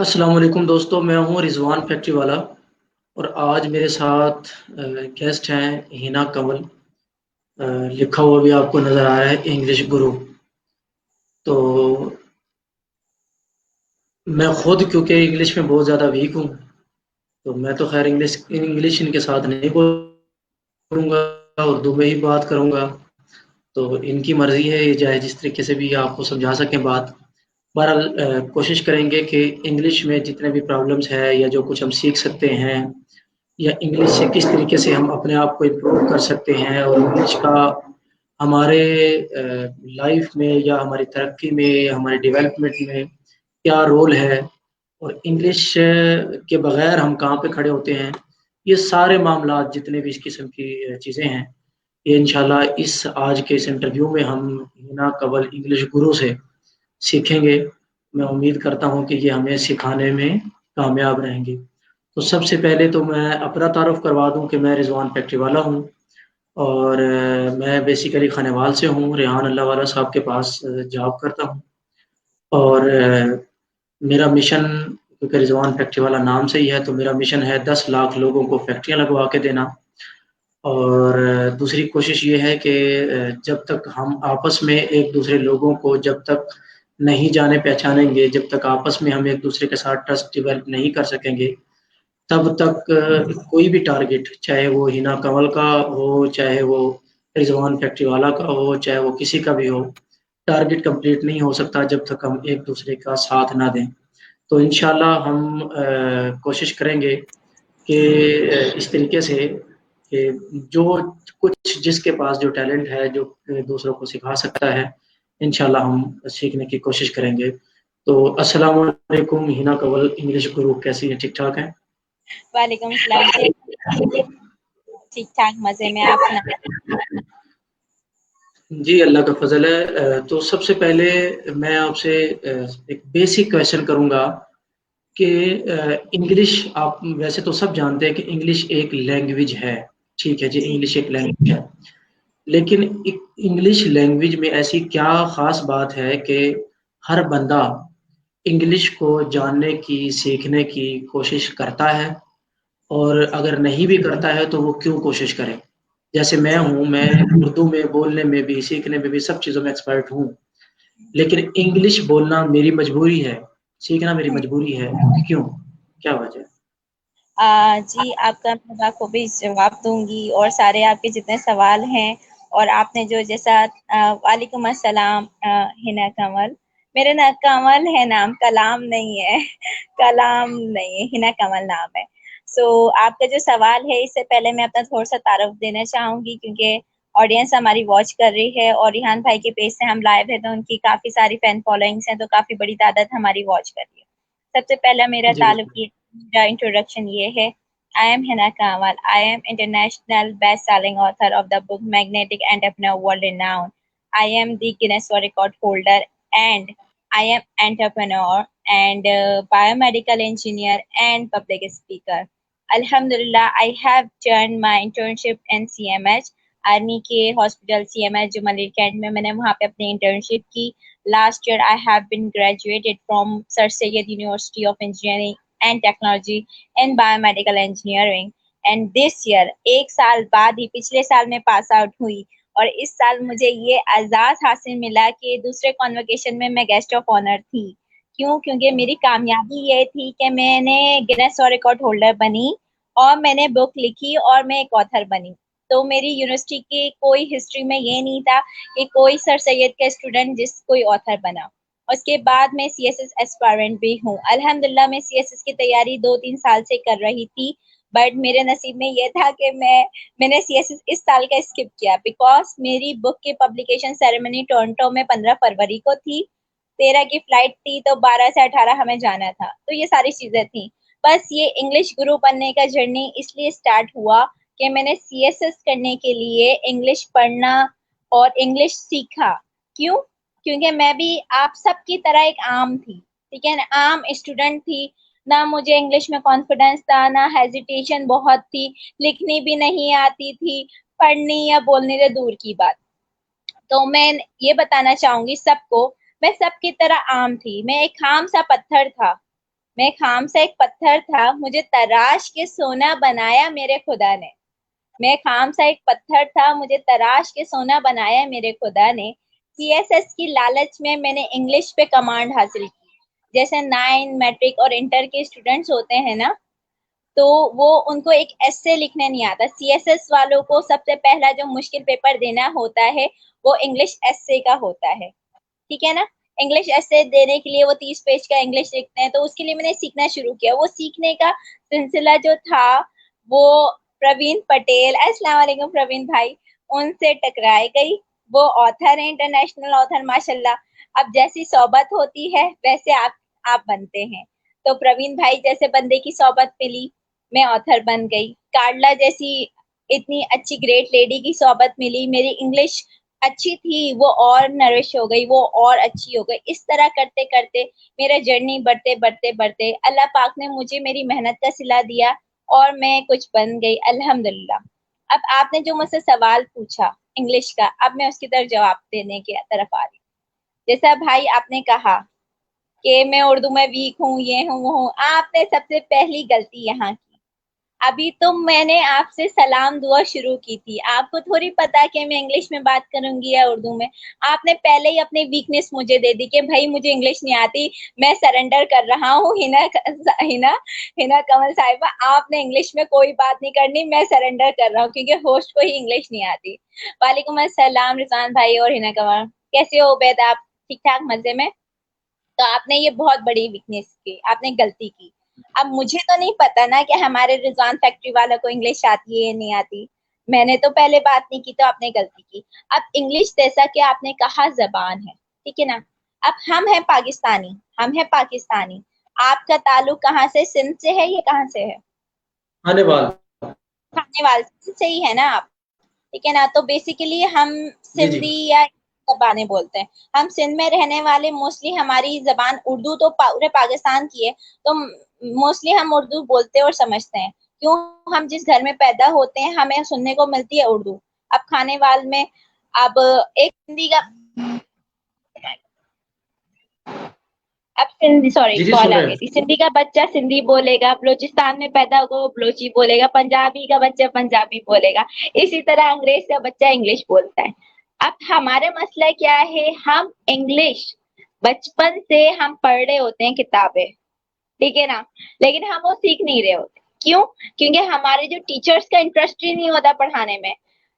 अस्सलाम वालेकुम दोस्तों, मैं हूँ रिज़वान फैक्ट्री वाला और आज मेरे साथ गेस्ट हैं हिना कंवल। लिखा हुआ भी आपको नज़र आ रहा है इंग्लिश गुरु। तो मैं खुद क्योंकि इंग्लिश में बहुत ज़्यादा वीक हूँ, तो मैं तो खैर इंग्लिश इनके साथ नहीं बोलूँगा, उर्दू में ही बात करूँगा। तो इनकी मर्ज़ी है, ये चाहे जिस तरीके से भी आपको समझा सकें बात। बहरहाल कोशिश करेंगे कि इंग्लिश में जितने भी प्रॉब्लम्स हैं या जो कुछ हम सीख सकते हैं या इंग्लिश से किस तरीके से हम अपने आप को इम्प्रूव कर सकते हैं और इंग्लिश का हमारे लाइफ में या हमारी तरक्की में, हमारे डेवलपमेंट में क्या रोल है और इंग्लिश के बगैर हम कहाँ पे खड़े होते हैं। ये सारे मामलात जितने भी इस किस्म की चीज़ें हैं, ये इंशाल्लाह इस आज के इस इंटरव्यू में हम हिना कंवल इंग्लिश गुरु से सीखेंगे। मैं उम्मीद करता हूँ कि ये हमें सिखाने में कामयाब रहेंगे। तो सबसे पहले तो मैं अपना तारुफ़ करवा दूँ कि मैं रिज़वान फैक्ट्री वाला हूँ और मैं बेसिकली खानेवाल से हूँ, रेहान अल्लाहवाला साहब के पास जॉब करता हूँ और मेरा मिशन क्योंकि रिज़वान फैक्ट्री वाला नाम से ही है, तो मेरा मिशन है 10 लाख लोगों को फैक्ट्रियाँ लगवा के देना। और दूसरी कोशिश ये है कि जब तक हम आपस में एक-दूसरे लोगों को जब तक नहीं जाने-पहचानेंगे, जब तक आपस में हम एक-दूसरे के साथ ट्रस्ट डेवलप नहीं कर सकेंगे, तब तक कोई भी टारगेट, चाहे वो हिना कंवल का हो, चाहे वो रिज़वान फैक्ट्री वाला का हो, चाहे वो किसी का भी हो, टारगेट कंप्लीट नहीं हो सकता जब तक हम एक-दूसरे का साथ ना दें। तो इंशाल्लाह हम कोशिश करेंगे कि इस तरीके से कि जो कुछ जिसके पास जो टैलेंट है, जो दूसरों को सिखा सकता है, इंशाल्लाह हम सीखने की कोशिश करेंगे। तो अस्सलाम वालेकुम हिना कंवल इंग्लिश गुरु, कैसी हैं? ठीक-ठाक हैं? वालेकुम सलाम जी। ठीक ठाक मजे में, आप सुनाइए। जी, अल्लाह का फ़ज़ल है। तो सबसे पहले मैं आपसे एक बेसिक क्वेश्चन करूँगा कि इंग्लिश आप वैसे तो सब जानते हैं कि इंग्लिश एक लैंग्वेज है, ठीक है जी, जी इंग्लिश एक लैंग्वेज है। लेकिन इंग्लिश लैंग्वेज में ऐसी क्या ख़ास बात है कि हर बंदा इंग्लिश को जानने की, सीखने की कोशिश करता है और अगर नहीं भी करता है तो वो क्यों कोशिश करे? जैसे मैं हूँ, मैं उर्दू में बोलने में भी, सीखने में भी सब चीज़ों में एक्सपर्ट हूँ। लेकिन इंग्लिश बोलना मेरी मजबूरी है, सीखना मेरी मजबूरी है। क्यों? क्या वजह है? जी, आपका मैं बखूबी जवाब दूंगी और सारे आपके जितने सवाल हैं और आपने जो जैसा वालेकुम अस्सलाम हिना कंवल। मेरा ना कंवल है नाम, कलाम नहीं है। कलाम नहीं है, हिना कंवल नाम है। सो आपका जो सवाल है, इससे पहले मैं अपना थोड़ा सा तारुफ देना चाहूंगी क्योंकि ऑडियंस हमारी वॉच कर रही है और रिहान भाई के पेज से हम लाइव है, तो उनकी काफी सारी फैन फॉलोइंग्स हैं, तो काफी बड़ी तादाद हमारी वॉच कर रही है। सबसे पहला मेरा जी, ताल्लुक बिल्कुल। ये, मेरा इंट्रोडक्शन ये है। I am Hina Kamal. I am international best-selling author of the book Magnetic Entrepreneur World Renowned. I am the Guinness World Record holder and I am entrepreneur and biomedical engineer and public speaker. Alhamdulillah, I have done my internship in CMH, army के hospital CMH जो Malir cantt में, मैंने वहाँ पे अपनी internship की। Last year I have been graduated from sir Syed university of engineering and technology in biomedical engineering. And this year, एक साल बाद ही, पिछले साल में पास आउट हुई और इस साल मुझे ये एजाज हासिल मिला कि दूसरे कॉन्वोकेशन में मैं गेस्ट ऑफ ऑनर थी। क्यों? क्योंकि मेरी कामयाबी ये थी कि मैंने गिनेस वर्ल्ड रिकॉर्ड होल्डर बनी और मैंने बुक लिखी और मैं एक ऑथर बनी। तो मेरी यूनिवर्सिटी की कोई हिस्ट्री में ये नहीं था कि कोई सर सैयद का स्टूडेंट जिस कोई ऑथर बना। उसके बाद मैं सीएसएस एस्पायरेंट भी हूँ। अल्हम्दुलिल्लाह मैं सीएसएस की तैयारी 2-3 साल से कर रही थी, बट मेरे नसीब में ये था कि मैंने सीएसएस इस साल का स्किप किया बिकॉज मेरी बुक की पब्लिकेशन सेरेमनी टोरंटो में 15 फरवरी को थी। 13 की फ्लाइट थी, तो 12 से 18 हमें जाना था। तो ये सारी चीजें थी। बस ये इंग्लिश गुरु बनने का जर्नी इसलिए स्टार्ट हुआ कि मैंने सीएसएस करने के लिए इंग्लिश पढ़ना और इंग्लिश सीखा। क्यों? क्योंकि मैं भी आप सबकी तरह एक आम थी, ठीक है ना, आम स्टूडेंट थी। ना मुझे इंग्लिश में कॉन्फिडेंस था, ना हेजिटेशन बहुत थी, लिखनी भी नहीं आती थी, पढ़नी या बोलने से दूर की बात। तो मैं ये बताना चाहूंगी सबको, मैं सबकी तरह आम थी, मैं एक खाम सा पत्थर था। मैं खाम सा एक पत्थर था, मुझे तराश के सोना बनाया मेरे खुदा ने। मैं खाम सा एक पत्थर था, मुझे तराश के सोना बनाया मेरे खुदा ने। सीएसएस की लालच में मैंने इंग्लिश पे कमांड हासिल की। जैसे 9 मैट्रिक और इंटर के स्टूडेंट्स होते हैं ना, तो वो उनको एक एस्से लिखने नहीं आता। सीएसएस वालों को सबसे पहला जो मुश्किल पेपर देना होता है वो इंग्लिश एस्से का होता है, ठीक है ना। इंग्लिश एस्से देने के लिए वो 30 पेज का इंग्लिश लिखते हैं, तो उसके लिए मैंने सीखना शुरू किया। वो सीखने का सिलसिला जो था वो प्रवीण पटेल, अस्सलाम वालेकुम प्रवीण भाई, उनसे टकराई गई। वो ऑथर है, इंटरनेशनल ऑथर माशाल्लाह। अब जैसी सोबत होती है वैसे आप बनते हैं। तो प्रवीण भाई जैसे बंदे की सोबत मिली, मैं ऑथर बन गई। कार्ला जैसी इतनी अच्छी ग्रेट लेडी की सोबत मिली, मेरी इंग्लिश अच्छी थी, वो और नरिश हो गई, वो और अच्छी हो गई। इस तरह करते करते मेरा जर्नी बढ़ते बढ़ते बढ़ते अल्लाह पाक ने मुझे मेरी मेहनत का सिला दिया और मैं कुछ बन गई, अल्हम्दुलिल्लाह। अब आपने जो मुझसे सवाल पूछा इंग्लिश का, अब मैं उसकी तरफ जवाब देने की तरफ आ रही हूँ। जैसा भाई आपने कहा कि मैं उर्दू में वीक हूँ, ये हूँ वो हूँ, आपने सबसे पहली गलती यहाँ की। अभी तो मैंने आपसे सलाम दुआ शुरू की थी, आपको थोड़ी पता कि मैं इंग्लिश में बात करूंगी या उर्दू में। आपने पहले ही अपनी वीकनेस मुझे दे दी कि भाई मुझे इंग्लिश नहीं आती, मैं सरेंडर कर रहा हूँ। हिना हिना कमल साहिबा, आपने इंग्लिश में कोई बात नहीं करनी, मैं सरेंडर कर रहा हूँ क्योंकि होस्ट को ही इंग्लिश नहीं आती। वालेकुम अस्सलाम रिजवान भाई और हिना कमल, कैसे हो उबैद आप? ठीक ठाक मजे में? तो आपने ये बहुत बड़ी वीकनेस की, आपने गलती की। अब मुझे तो नहीं पता ना कि हमारे रिजवान फैक्ट्री वालों को इंग्लिश आती है या नहीं आती। मैंने तो पहले बात नहीं की, तो आपने गलती की। अब इंग्लिश जैसा कि आपने कहा जबान है, ठीक है ना। अब हम हैं पाकिस्तानी, हम हैं पाकिस्तानी। आपका ताल्लुक कहाँ से, सिंध से है, ये कहाँ से है? आने वाल। खाने वाले से ही है ना आप, ठीक है ना। तो बेसिकली हम जी जी। सिंधी या जबानें बोलते हैं। हम सिंध में रहने वाले, मोस्टली हमारी जबान उर्दू तो पूरे पाकिस्तान की है, तो मोस्टली हम उर्दू बोलते हैं और समझते हैं। क्यों? हम जिस घर में पैदा होते हैं हमें सुनने को मिलती है उर्दू। अब खाने वाल में, अब एक सिंधी का, अब सिंधी, सॉरी जी जी, कॉल सुन आ रहे गई हैं। थी। सिंधी का बच्चा सिंधी बोलेगा, बलूचिस्तान में पैदा होगा वो बलोची बोलेगा, पंजाबी का बच्चा पंजाबी बोलेगा, इसी तरह अंग्रेज का बच्चा इंग्लिश बोलता है। अब हमारा मसला क्या है, हम इंग्लिश बचपन से हम पढ़ रहे होते हैं किताबें, ठीक है ना, लेकिन हम वो सीख नहीं रहे होते। क्यों? क्योंकि हमारे जो टीचर्स का इंटरेस्ट ही नहीं होता पढ़ाने में।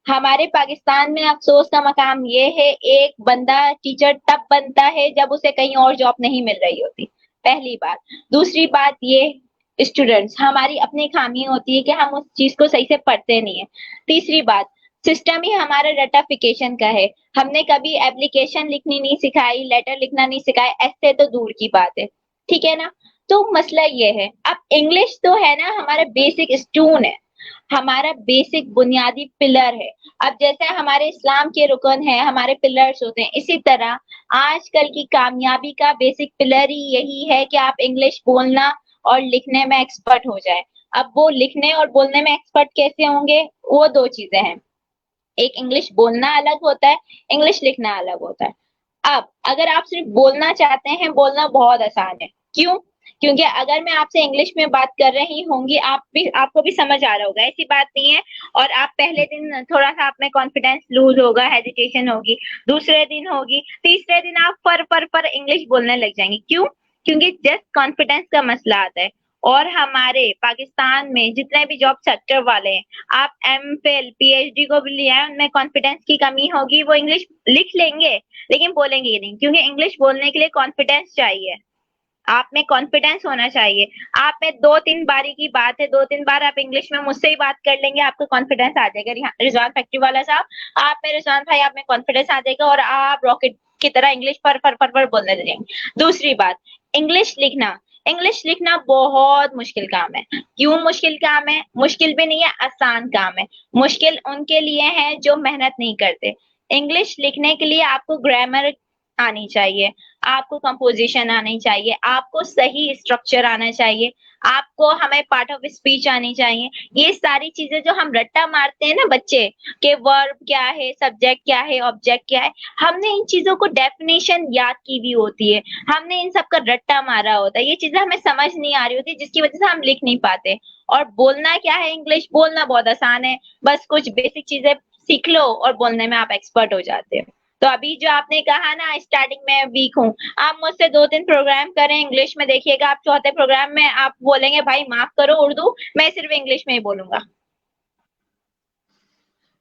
हमारे पाकिस्तान में अफसोस का मकाम ये है, एक बंदा टीचर तब बनता है जब उसे कहीं और जॉब नहीं मिल रही होती, पहली बात। दूसरी बात ये, स्टूडेंट्स हमारी अपनी खामी होती है कि हम उस चीज को सही से पढ़ते नहीं है। तीसरी बात, सिस्टम ही हमारा रटाफिकेशन का है। हमने कभी एप्लीकेशन लिखनी नहीं सिखाई, लेटर लिखना नहीं सिखाया, ऐसे तो दूर की बात है, ठीक है ना। तो मसला ये है, अब इंग्लिश तो है ना हमारा बेसिक स्टोन है, हमारा बेसिक बुनियादी पिलर है। अब जैसे हमारे इस्लाम के रुकन है, हमारे पिलर्स होते हैं, इसी तरह आजकल की कामयाबी का बेसिक पिलर ही यही है कि आप इंग्लिश बोलना और लिखने में एक्सपर्ट हो जाए। अब वो लिखने और बोलने में एक्सपर्ट कैसे होंगे, वो दो चीजें हैं। एक इंग्लिश बोलना अलग होता है, इंग्लिश लिखना अलग होता है। अब अगर आप सिर्फ बोलना चाहते हैं, बोलना बहुत आसान है। क्यों? क्योंकि अगर मैं आपसे इंग्लिश में बात कर रही होंगी, आपको भी समझ आ रहा होगा, ऐसी बात नहीं है। और आप पहले दिन थोड़ा सा आप में कॉन्फिडेंस लूज होगा, हेजिटेशन होगी, दूसरे दिन होगी, तीसरे दिन आप पर इंग्लिश बोलने लग जाएंगे। क्यों? क्योंकि जस्ट कॉन्फिडेंस का मसला आता है। और हमारे पाकिस्तान में जितने भी जॉब सेक्टर वाले हैं, आप एम फिल पीएचडी को भी लिया है, उनमें कॉन्फिडेंस की कमी होगी, वो इंग्लिश लिख लेंगे लेकिन बोलेंगे ही नहीं, क्योंकि इंग्लिश बोलने के लिए कॉन्फिडेंस चाहिए। आप में कॉन्फिडेंस होना चाहिए। आप में 2-3 बारी की बात है, 2-3 बार आप इंग्लिश में मुझसे ही बात कर लेंगे, आपको कॉन्फिडेंस आ जाएगा। रिजवान फैक्ट्री वाला साहब, आप में, रिजवान भाई, आप में कॉन्फिडेंस आ जाएगा और आप रॉकेट की तरह इंग्लिश पर बोलने लगेंगे। दूसरी बात, इंग्लिश लिखना, इंग्लिश लिखना बहुत मुश्किल काम है। क्यों मुश्किल काम है? मुश्किल भी नहीं है, आसान काम है। मुश्किल उनके लिए है जो मेहनत नहीं करते। इंग्लिश लिखने के लिए आपको ग्रामर आनी चाहिए, आपको कंपोजिशन आनी चाहिए, आपको सही स्ट्रक्चर आना चाहिए, आपको हमें पार्ट ऑफ स्पीच आनी चाहिए। ये सारी चीज़ें जो हम रट्टा मारते हैं ना बच्चे, कि वर्ब क्या है, सब्जेक्ट क्या है, ऑब्जेक्ट क्या है, हमने इन चीज़ों को डेफिनेशन याद की हुई होती है, हमने इन सब का रट्टा मारा होता है, ये चीज़ें हमें समझ नहीं आ रही होती, जिसकी वजह से हम लिख नहीं पाते। और बोलना क्या है, इंग्लिश बोलना बहुत आसान है, बस कुछ बेसिक चीज़ें सीख लो और बोलने में आप एक्सपर्ट हो जाते हो। तो अभी जो आपने कहा ना स्टार्टिंग में वीक हूँ, आप मुझसे 2-3 प्रोग्राम करें इंग्लिश में, देखिएगा आप चौथे प्रोग्राम में आप बोलेंगे भाई माफ करो उर्दू, मैं सिर्फ इंग्लिश में ही बोलूँगा।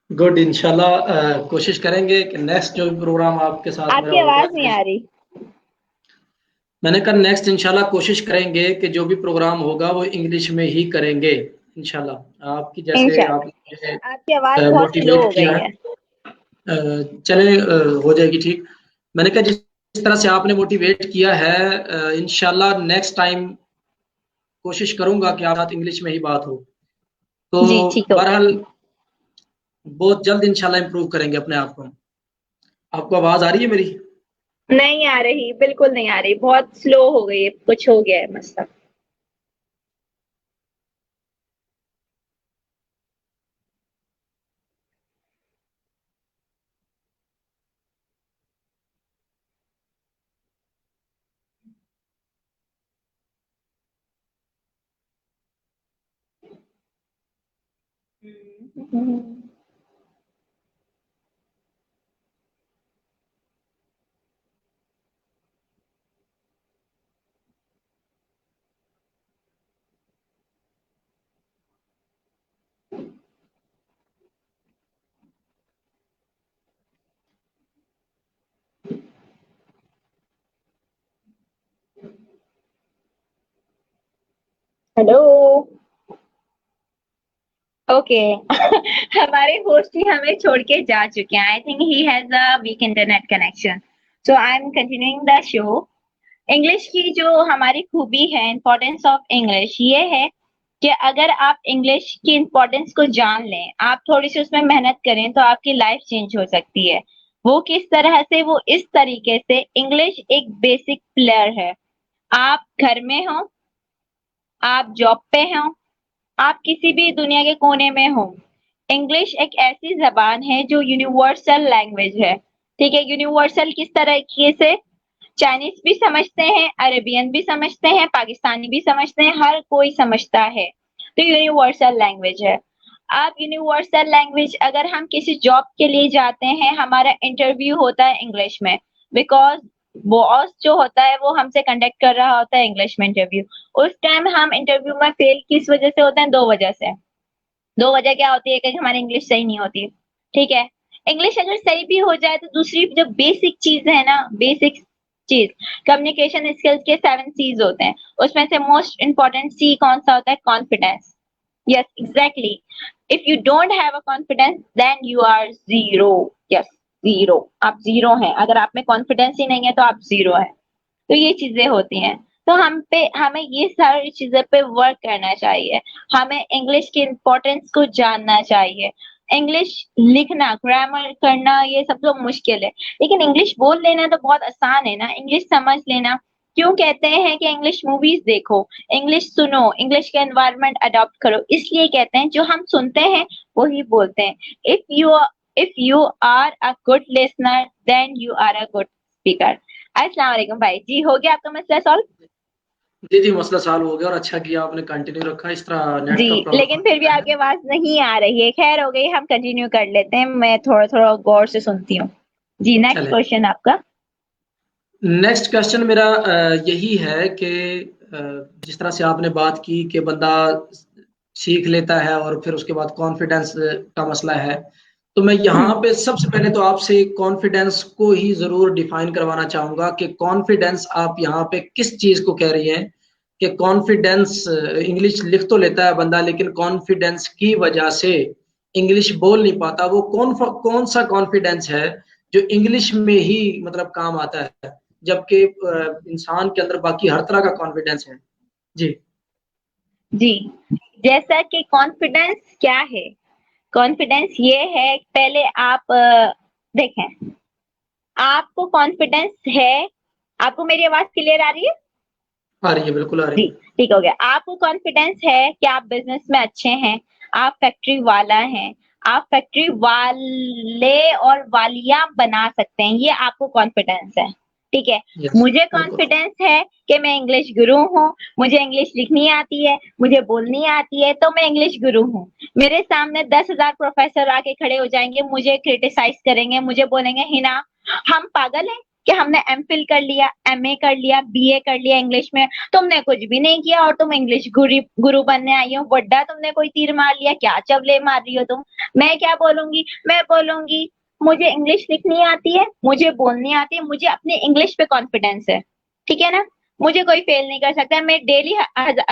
गुड, इंशाल्लाह कोशिश करेंगे कि नेक्स्ट जो भी प्रोग्राम आपके साथ मेरा आपकी होगा आवाज़ नहीं इंग्लिश। आ रही। मैंने कहा नेक्स्ट इंशाल्लाह कोशिश करेंगे कि जो भी प्रोग्राम होगा वो इंग्लिश में ही करेंगे इंशाल्लाह। आपकी जैसे आपने मुझे इंशाल्लाह। आपकी आवाज़ बहुत स्लो मोटिवेट हो किया गई है, है। चले हो जाएगी ठीक। मैंने कहा जिस तरह से आपने मोटिवेट किया है, इंशाल्लाह नेक्स्ट टाइम कोशिश करूंगा कि आप साथ इंग्लिश में ही बात हो। तो जी, ठीक हो गया। बहरहाल बहुत जल्द इंशाल्लाह इम्प्रूव करेंगे अपने आप को। आपको आवाज़ आ रही है मेरी? नहीं आ रही, बिल्कुल नहीं आ रही, बहुत स्लो हो गई है, कुछ हो गया है मसला। हेलो। ओके। हमारे होस्ट ही हमें छोड़ के जा चुके हैं। I think he has a weak internet connection, so I am continuing the show. English की जो हमारी खूबी है, इम्पोर्टेंस ऑफ इंग्लिश, ये है कि अगर आप इंग्लिश की इम्पोर्टेंस को जान लें, आप थोड़ी सी उसमें मेहनत करें, तो आपकी लाइफ चेंज हो सकती है। वो किस तरह से? वो इस तरीके से, इंग्लिश एक बेसिक प्लेयर है। आप घर में हो, आप जॉब पे हो, आप किसी भी दुनिया के कोने में हो, इंग्लिश एक ऐसी जबान है जो यूनिवर्सल लैंग्वेज है। ठीक है, यूनिवर्सल किस तरीके से? चाइनीज भी समझते हैं, अरेबियन भी समझते हैं, पाकिस्तानी भी समझते हैं, हर कोई समझता है। तो यूनिवर्सल लैंग्वेज है। अब यूनिवर्सल लैंग्वेज, अगर हम किसी जॉब के लिए जाते हैं, हमारा इंटरव्यू होता है इंग्लिश में, बिकॉज बॉस जो होता है वो हमसे कंडक्ट कर रहा होता है इंग्लिश में इंटरव्यू। उस टाइम हम इंटरव्यू में फेल किस वजह से होते हैं? 2 वजह से। 2 वजह क्या होती है? कि हमारी इंग्लिश सही नहीं होती। ठीक है, इंग्लिश अगर सही भी हो जाए तो दूसरी जो बेसिक चीज है ना, बेसिक चीज, कम्युनिकेशन स्किल्स के 7 C's होते हैं, उसमें से मोस्ट इंपॉर्टेंट सी कौन सा होता है? Confidence. Yes, exactly. If you don't have a confidence then you are zero. Yes, zero. आप जीरो हैं, अगर आप में कॉन्फिडेंस ही नहीं है तो आप जीरो है। तो ये चीजें होती हैं। तो हमें ये सारी चीजें पे वर्क करना चाहिए। हमें इंग्लिश की इम्पोर्टेंस को जानना चाहिए। इंग्लिश लिखना, ग्रामर करना, ये सब तो मुश्किल है, लेकिन इंग्लिश बोल लेना तो बहुत आसान है ना, इंग्लिश समझ लेना। क्यों कहते हैं कि इंग्लिश मूवीज देखो, इंग्लिश सुनो, इंग्लिश के एनवायरनमेंट अडॉप्ट करो? इसलिए कहते हैं जो हम सुनते हैं वही बोलते हैं। If you are a good listener then you are a good speaker. अस्सलाम वालेकुम भाई जी, हो गया आपका मसला सॉल्व? जी, जी, मसला सॉल्व हो गया और अच्छा किया आपने कंटिन्यू रखा। इस तरह नेट जी, का लेकिन प्रॉब्लम फिर भी होता है। आपकी आवाज नहीं आ रही है। खैर हो गई, हम कंटिन्यू कर लेते हैं, मैं थोड़ा थोड़ा गौर से सुनती हूँ। जी, नेक्स्ट चलें, क्वेश्चन आपका। नेक्स्ट क्वेश्चन मेरा यही है कि अ, जिस तरह से आपने बात की कि बंदा सीख लेता है और फिर उसके बाद कॉन्फिडेंस का मसला है। तो मैं यहाँ पे सबसे पहले तो आपसे कॉन्फिडेंस को ही ज़रूर डिफाइन करवाना चाहूँगा कि कॉन्फिडेंस आप यहाँ पे किस चीज़ को कह रही हैं? कि कॉन्फिडेंस, इंग्लिश लिख तो लेता है बंदा लेकिन कॉन्फिडेंस की वजह से इंग्लिश बोल नहीं पाता। वो कौन सा कॉन्फिडेंस है जो इंग्लिश में ही मतलब काम आता है, जबकि इंसान के अंदर बाकी हर तरह का कॉन्फिडेंस है? जी। जी, जैसा कि कॉन्फिडेंस क्या है? कॉन्फिडेंस ये है, पहले आप देखें, आपको कॉन्फिडेंस है, आपको मेरी आवाज क्लियर आ रही है? आ रही है, बिल्कुल आ रही जी, है। ठीक हो गया। आपको कॉन्फिडेंस है कि आप बिजनेस में अच्छे हैं, आप फैक्ट्री वाला हैं, आप फैक्ट्री वाले और वालियां बना सकते हैं, ये आपको कॉन्फिडेंस है, ठीक है। यस, मुझे बिल्कुल। कॉन्फिडेंस है कि मैं इंग्लिश गुरु हूँ, मुझे इंग्लिश लिखनी आती है, मुझे बोलनी आती है, तो मैं इंग्लिश गुरु हूँ। मेरे सामने 10,000 प्रोफेसर आके खड़े हो जाएंगे, मुझे क्रिटिसाइज करेंगे, मुझे बोलेंगे हिना हम पागल हैं कि हमने एमफिल कर लिया, एमए कर लिया, बीए कर लिया इंग्लिश में, तुमने कुछ भी नहीं किया और तुम इंग्लिश गुरु बनने आई हो, वड्डा तुमने कोई तीर मार लिया, क्या चवले मार रही हो तुम। मैं क्या बोलूंगी? मैं बोलूंगी मुझे इंग्लिश लिखनी आती है, मुझे बोलनी आती है, मुझे अपने इंग्लिश पे कॉन्फिडेंस है, ठीक है ना। मुझे कोई फेल नहीं कर सकता। मैं डेली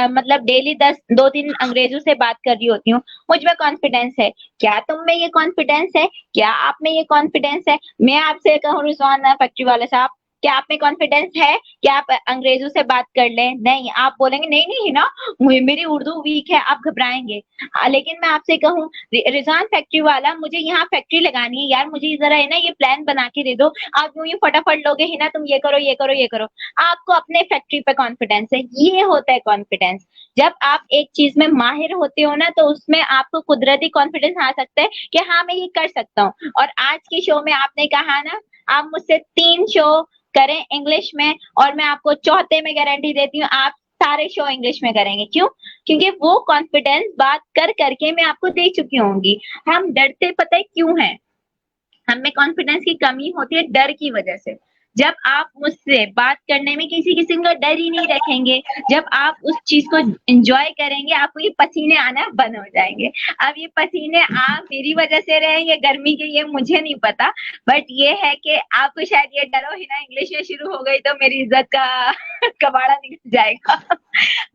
मतलब डेली 2-3 अंग्रेजों से बात कर रही होती हूँ, मुझ में कॉन्फिडेंस है। क्या तुम में ये कॉन्फिडेंस है? क्या आप में ये कॉन्फिडेंस है? मैं आपसे कहूँ रिजवान फैक्ट्री वाले साहब, क्या आप में कॉन्फिडेंस है कि आप अंग्रेजों से बात कर लें? नहीं, आप बोलेंगे नहीं नहीं ना, मेरी उर्दू वीक है, आप घबराएंगे। लेकिन मैं आपसे कहूँ रिजवान फैक्ट्री वाला, मुझे यहाँ फैक्ट्री लगानी है यार, मुझे जरा है ना ये प्लान बना के दे दो। आप यूं ही फटाफट लोगे है ना, तुम ये करो ये करो ये करो। आपको अपने फैक्ट्री पे कॉन्फिडेंस है, ये होता है कॉन्फिडेंस। जब आप एक चीज में माहिर होते हो ना, तो उसमें आपको कुदरती कॉन्फिडेंस आ सकता है कि हाँ मैं ये कर सकता हूँ। और आज के शो में आपने कहा ना, आप मुझसे 3 शो करें इंग्लिश में और मैं आपको चौथे में गारंटी देती हूँ आप सारे शो इंग्लिश में करेंगे। क्यों? क्योंकि वो कॉन्फिडेंस बात कर करके मैं आपको दे चुकी होंगी। हम डरते पता है क्यों है? हमें कॉन्फिडेंस की कमी होती है डर की वजह से। जब आप मुझसे बात करने में किसी किस्म का डर ही नहीं रखेंगे, जब आप उस चीज को एंजॉय करेंगे, आपको ये पसीने आना बंद हो जाएंगे। अब ये पसीने आ मेरी वजह से रहे या गर्मी के, ये मुझे नहीं पता, बट ये है कि आपको शायद ये डर हो ही ना इंग्लिश में शुरू हो गई तो मेरी इज्जत का कबाड़ा निकल जाएगा।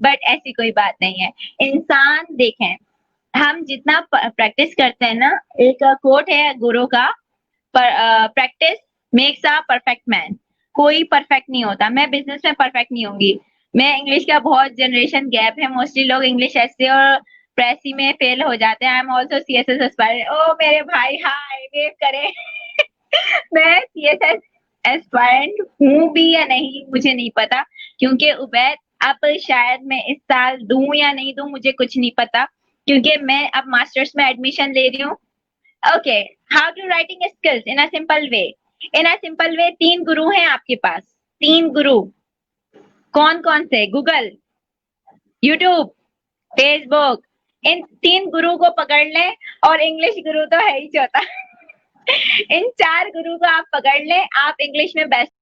बट ऐसी कोई बात नहीं है। इंसान देखें, हम जितना प्रैक्टिस करते हैं ना, एक कोट है गुरु का, practice makes a perfect man. कोई परफेक्ट नहीं होता। मैं बिजनेस में परफेक्ट नहीं होंगी। मैं इंग्लिश का बहुत जनरेशन गैप है, मोस्टली लोग इंग्लिश ऐसे और प्रेसी में फेल हो जाते हैं। I am also CSS aspirant. ओ मेरे भाई हाय वेव करे। मैं सीएसएस एस्पायरेंट हूँ भी या नहीं मुझे नहीं पता, क्योंकि उबैद अब शायद मैं इस साल दूं या नहीं दूं मुझे कुछ नहीं पता, क्योंकि मैं अब मास्टर्स में एडमिशन ले रही हूँ। Okay, how to writing skills in a simple way. In a simple way 3 गुरु हैं आपके पास। 3 गुरु कौन कौन से? Google, YouTube, Facebook. इन 3 गुरु को पकड़ लें और इंग्लिश गुरु तो है ही चौथा। इन 4 गुरु को आप पकड़ लें, आप इंग्लिश में बेस्ट